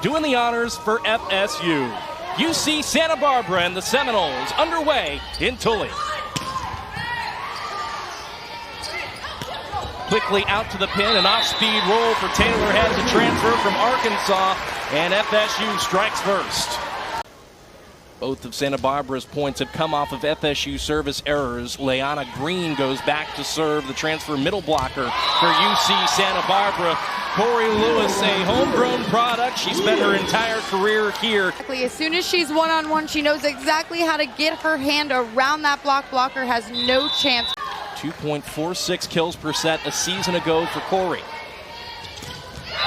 doing the honors for FSU. UC Santa Barbara and the Seminoles underway in Tully. Quickly out to the pin, an off-speed roll for Taylor Head to transfer from Arkansas, and FSU strikes first. Both of Santa Barbara's points have come off of FSU service errors. Leanna Green goes back to serve, the transfer middle blocker for UC Santa Barbara. Corey Lewis, a homegrown product. She spent her entire career here. As soon as she's one-on-one, she knows exactly how to get her hand around that block. Blocker has no chance. 2.46 kills per set a season ago for Corey.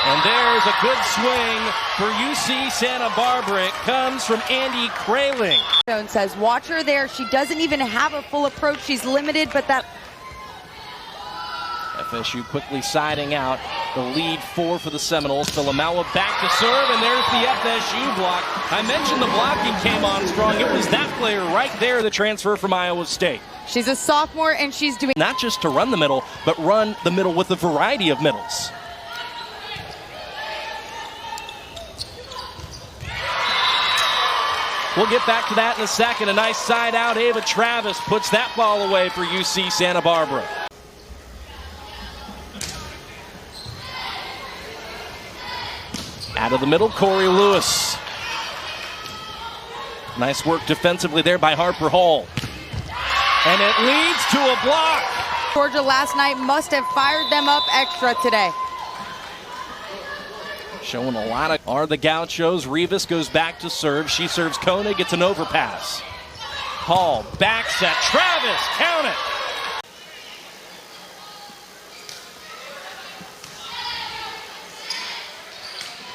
And there's a good swing for UC Santa Barbara. It comes from Andy Kraling. Jones says, watch her there. She doesn't even have a full approach. She's limited, but that... FSU quickly siding out. The lead 4 for the Seminoles. Filamawa back to serve, and there's the FSU block. I mentioned the blocking came on strong. It was that player right there, the transfer from Iowa State. She's a sophomore, and she's doing... not just to run the middle, but run the middle with a variety of middles. We'll get back to that in a second. A nice side out. Ava Travis puts that ball away for UC Santa Barbara. Out of the middle, Corey Lewis. Nice work defensively there by Harper Hall. And it leads to a block. Georgia last night must have fired them up extra today. Showing a lot of are the Gauchos. Rivas goes back to serve. She serves Koenig, gets an overpass. Hall backs at Travis, count it.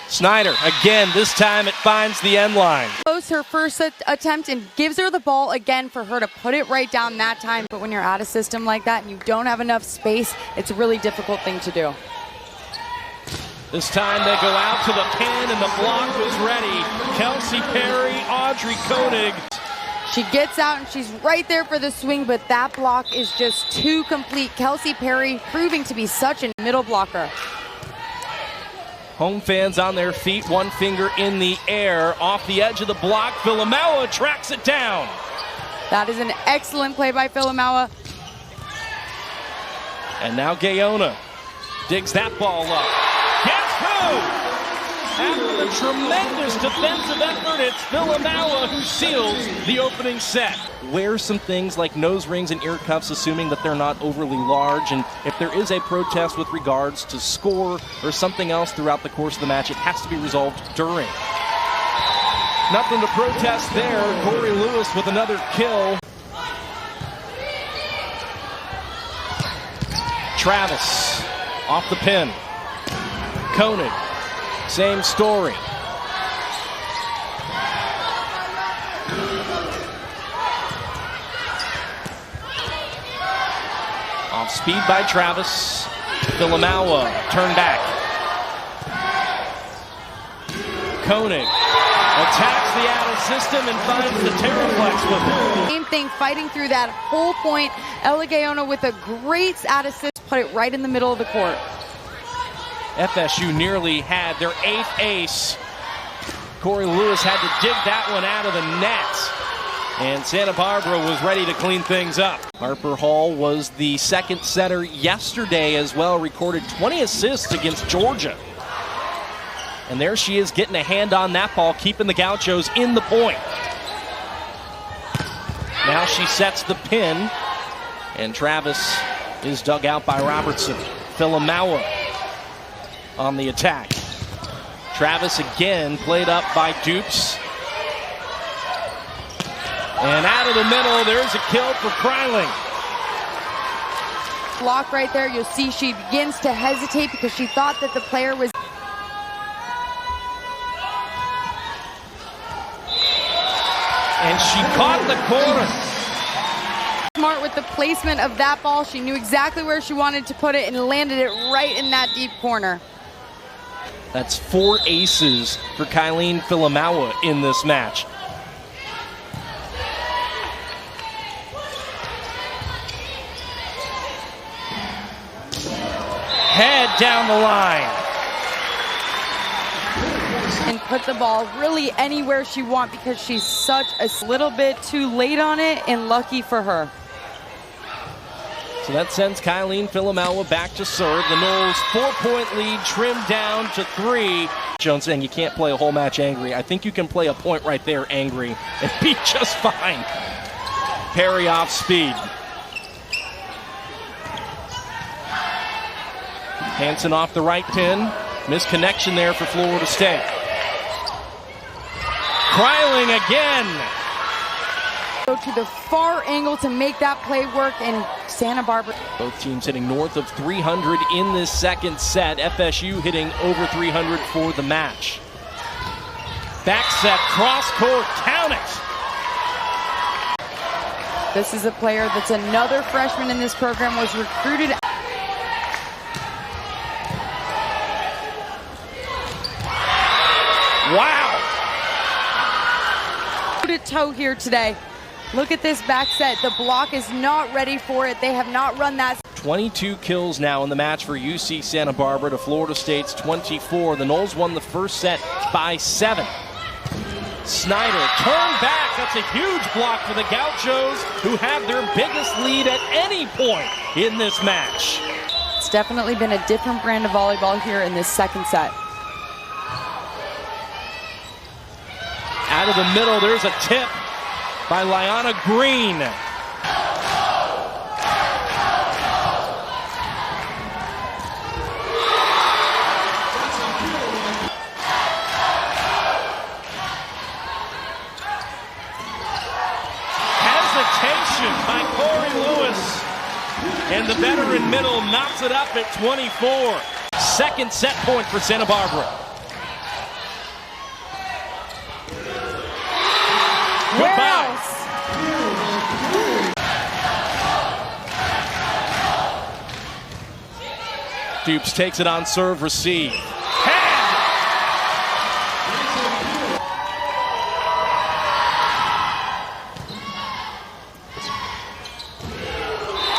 Snyder, again, this time it finds the end line. Her first attempt and gives her the ball again for her to put it right down that time. But when you're out of system like that and you don't have enough space, it's a really difficult thing to do. This time they go out to the pin and the block was ready. Kelsey Perry, Audrey Koenig. She gets out and she's right there for the swing, but that block is just too complete. Kelsey Perry proving to be such a middle blocker. Home fans on their feet, one finger in the air. Off the edge of the block, Filamawa tracks it down. That is an excellent play by Filamawa. And now Gaona digs that ball up. Gets through! After the tremendous defensive effort, it's Filamawa who seals the opening set. Wear some things like nose rings and ear cuffs, assuming that they're not overly large. And if there is a protest with regards to score or something else throughout the course of the match, it has to be resolved during. Nothing to protest there. Corey Lewis with another kill. Travis off the pin. Koenig, same story. Off speed by Travis. Filamawa, turn back. Koenig attacks the out of system and finds the Terraflex with it. Same thing, fighting through that whole point. Ella Gaona with a great out assist, put it right in the middle of the court. FSU nearly had their 8th ace. Corey Lewis had to dig that one out of the net. And Santa Barbara was ready to clean things up. Harper Hall was the second setter yesterday as well, recorded 20 assists against Georgia. And there she is getting a hand on that ball, keeping the Gauchos in the point. Now she sets the pin, and Travis is dug out by Robertson. Filamawa on the attack. Travis again played up by Dupes. And out of the middle, there's a kill for Kryling. Block right there, you'll see she begins to hesitate because she thought that the player was... And she caught the corner. Smart with the placement of that ball. She knew exactly where she wanted to put it and landed it right in that deep corner. That's 4 aces for Kylene Filamawa in this match. Head down the line. and put the ball really anywhere she wants because she's such a little bit too late on it, and lucky for her. So that sends Kylene Filamaua back to serve. The Noles 4-point lead trimmed down to 3. Jones saying you can't play a whole match angry. I think you can play a point right there angry and be just fine. Perry off speed. Hansen off the right pin. Misconnection there for Florida State. Kryling again. Go to the far angle to make that play work in Santa Barbara. Both teams hitting north of 300 in this second set. FSU hitting over 300 for the match. Back set, cross court, count it. This is a player that's another freshman in this program, was recruited. Wow. Toe here today. Look at this back set. The block is not ready for it. They have not run that. 22 kills now in the match for UC Santa Barbara to Florida State's 24. The Noles won the first set by 7. Snyder turned back. That's a huge block for the Gauchos, who have their biggest lead at any point in this match. It's definitely been a different brand of volleyball here in this second set. Out of the middle, there's a tip by Liana Green. Hesitation by Corey Lewis. And the veteran middle knocks it up at 24. Second set point for Santa Barbara. Goodbye. Dupes takes it on serve, receive.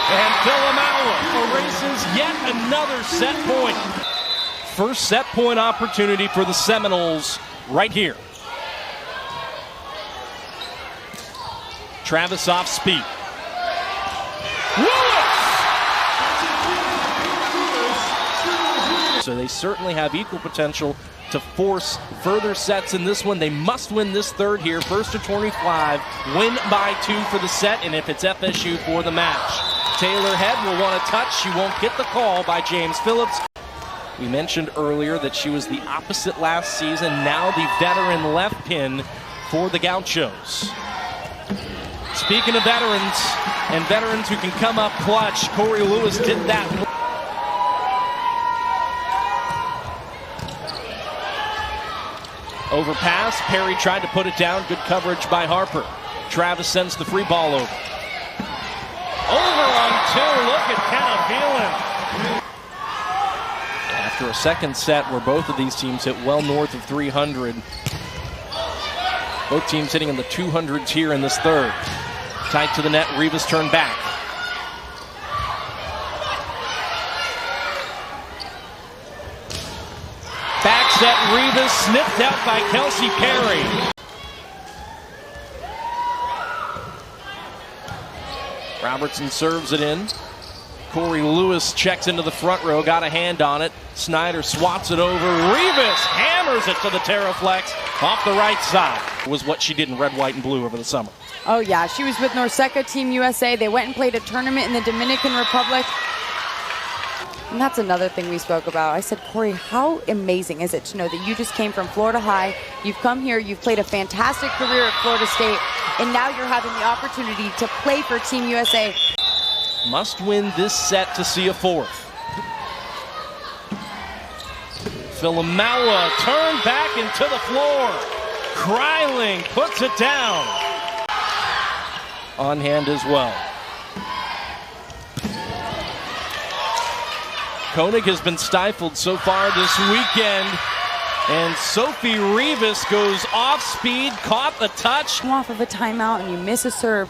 And Filamaua erases yet another set point. First set point opportunity for the Seminoles right here. Travis off speed. Lewis! So they certainly have equal potential to force further sets in this one. They must win this third here. First to 25, win by 2 for the set, and if it's FSU for the match. Taylor Head will want a touch. She won't get the call by James Phillips. We mentioned earlier that she was the opposite last season, now the veteran left pin for the Gauchos. Speaking of veterans, and veterans who can come up clutch, Corey Lewis did that. Overpass, Perry tried to put it down, good coverage by Harper. Travis sends the free ball over. Over on 2, look at Kenna Phelan. After a second set where both of these teams hit well north of 300. Both teams hitting in the 200s here in this third. Tight to the net, Rivas turned back. Back set, Rivas snipped out by Kelsey Perry. Robertson serves it in. Corey Lewis checks into the front row, got a hand on it. Snyder swats it over. Rivas hammers it to the Terraflex off the right side. Was what she did in red, white, and blue over the summer. Oh yeah, she was with Norseca Team USA. They went and played a tournament in the Dominican Republic. And that's another thing we spoke about. I said, Corey, how amazing is it to know that you just came from Florida High, you've come here, you've played a fantastic career at Florida State, and now you're having the opportunity to play for Team USA. Must win this set to see a fourth. Filamaua turned back into the floor. Kryling puts it down. On hand as well. Koenig has been stifled so far this weekend. And Sophie Rivas goes off speed, caught the touch. Off of a timeout and you miss a serve,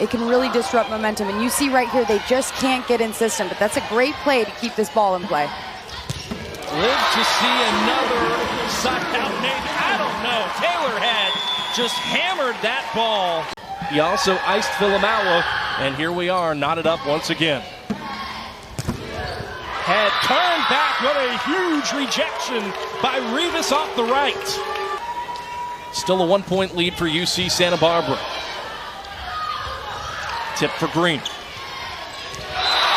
it can really disrupt momentum. And you see right here, they just can't get in system. But that's a great play to keep this ball in play. live to see another side out, maybe. I don't know. Taylor had just hammered that ball. He also iced Vilamawa, and here we are, knotted up once again. Had turned back. What a huge rejection by Rivas off the right. Still a 1-point lead for UC Santa Barbara. Tip for Green.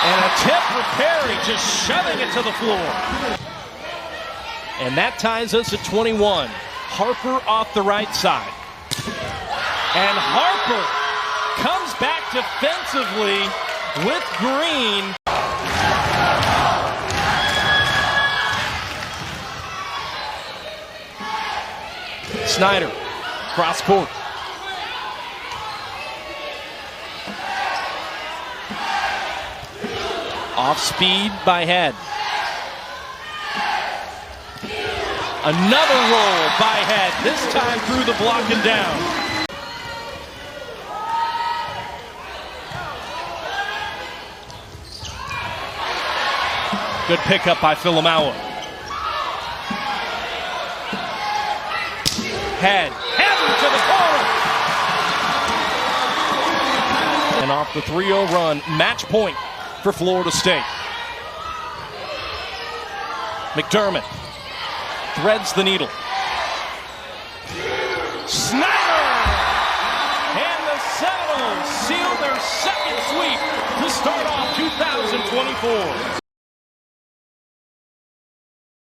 And a tip for Perry, just shoving it to the floor. And that ties us at 21. Harper off the right side. And Harper comes back defensively with Green. Snyder, cross court. Off speed by Head. Another roll by Head, this time through the block and down. Good pickup by Vilamawa. Head to the corner. And off the 3-0 run, match point for Florida State. McDermott threads the needle. Snyder! And the Seminoles seal their second sweep to start off 2024.